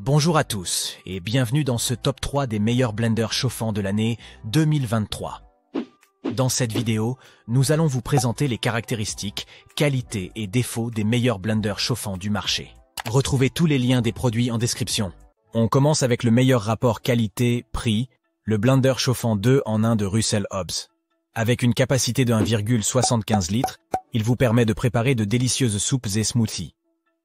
Bonjour à tous et bienvenue dans ce top 3 des meilleurs blenders chauffants de l'année 2023. Dans cette vidéo, nous allons vous présenter les caractéristiques, qualités et défauts des meilleurs blenders chauffants du marché. Retrouvez tous les liens des produits en description. On commence avec le meilleur rapport qualité-prix, le blender chauffant 2 en 1 de Russell Hobbs. Avec une capacité de 1,75 litres, il vous permet de préparer de délicieuses soupes et smoothies.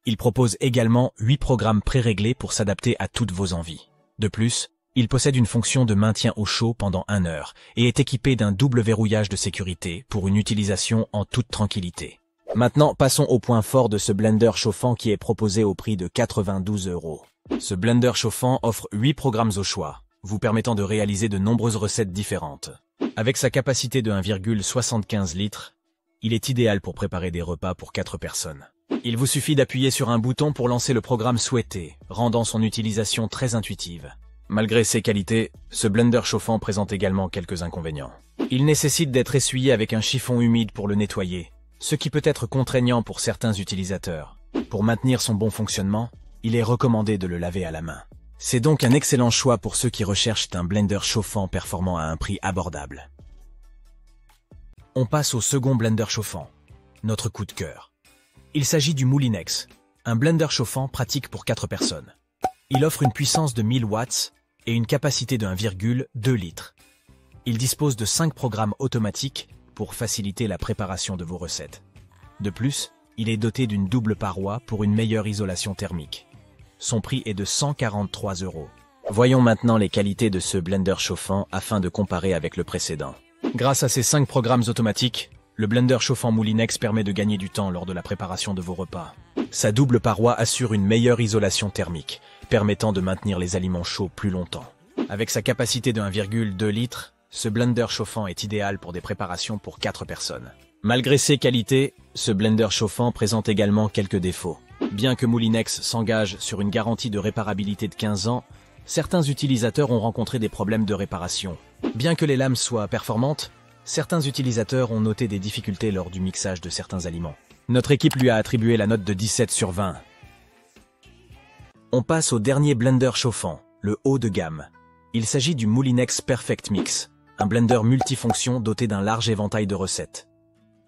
Il propose également 8 programmes préréglés pour s'adapter à toutes vos envies. De plus, il possède une fonction de maintien au chaud pendant 1 heure et est équipé d'un double verrouillage de sécurité pour une utilisation en toute tranquillité. Maintenant, passons au point fort de ce blender chauffant qui est proposé au prix de 92 €. Ce blender chauffant offre 8 programmes au choix, vous permettant de réaliser de nombreuses recettes différentes. Avec sa capacité de 1,75 litres, il est idéal pour préparer des repas pour 4 personnes. Il vous suffit d'appuyer sur un bouton pour lancer le programme souhaité, rendant son utilisation très intuitive. Malgré ses qualités, ce blender chauffant présente également quelques inconvénients. Il nécessite d'être essuyé avec un chiffon humide pour le nettoyer, ce qui peut être contraignant pour certains utilisateurs. Pour maintenir son bon fonctionnement, il est recommandé de le laver à la main. C'est donc un excellent choix pour ceux qui recherchent un blender chauffant performant à un prix abordable. On passe au second blender chauffant, notre coup de cœur. Il s'agit du Moulinex, un blender chauffant pratique pour 4 personnes. Il offre une puissance de 1000 watts et une capacité de 1,2 litres. Il dispose de 5 programmes automatiques pour faciliter la préparation de vos recettes. De plus, il est doté d'une double paroi pour une meilleure isolation thermique. Son prix est de 143 €. Voyons maintenant les qualités de ce blender chauffant afin de comparer avec le précédent. Grâce à ses 5 programmes automatiques, le blender chauffant Moulinex permet de gagner du temps lors de la préparation de vos repas. Sa double paroi assure une meilleure isolation thermique, permettant de maintenir les aliments chauds plus longtemps. Avec sa capacité de 1,2 litres, ce blender chauffant est idéal pour des préparations pour 4 personnes. Malgré ses qualités, ce blender chauffant présente également quelques défauts. Bien que Moulinex s'engage sur une garantie de réparabilité de 15 ans, certains utilisateurs ont rencontré des problèmes de réparation. Bien que les lames soient performantes, certains utilisateurs ont noté des difficultés lors du mixage de certains aliments. Notre équipe lui a attribué la note de 17 sur 20. On passe au dernier blender chauffant, le haut de gamme. Il s'agit du Moulinex Perfect Mix, un blender multifonction doté d'un large éventail de recettes.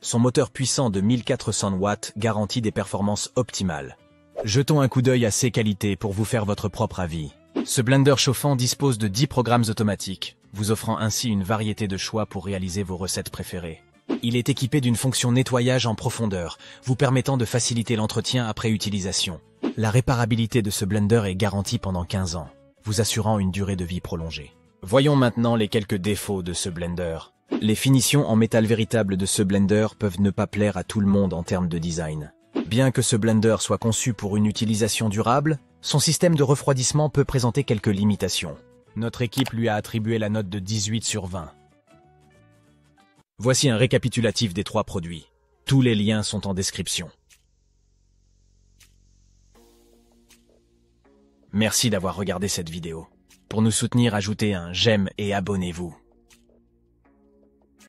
Son moteur puissant de 1400 watts garantit des performances optimales. Jetons un coup d'œil à ses qualités pour vous faire votre propre avis. Ce blender chauffant dispose de 10 programmes automatiques, vous offrant ainsi une variété de choix pour réaliser vos recettes préférées. Il est équipé d'une fonction nettoyage en profondeur, vous permettant de faciliter l'entretien après utilisation. La réparabilité de ce blender est garantie pendant 15 ans, vous assurant une durée de vie prolongée. Voyons maintenant les quelques défauts de ce blender. Les finitions en métal véritable de ce blender peuvent ne pas plaire à tout le monde en termes de design. Bien que ce blender soit conçu pour une utilisation durable, son système de refroidissement peut présenter quelques limitations. Notre équipe lui a attribué la note de 18 sur 20. Voici un récapitulatif des 3 produits. Tous les liens sont en description. Merci d'avoir regardé cette vidéo. Pour nous soutenir, ajoutez un j'aime et abonnez-vous.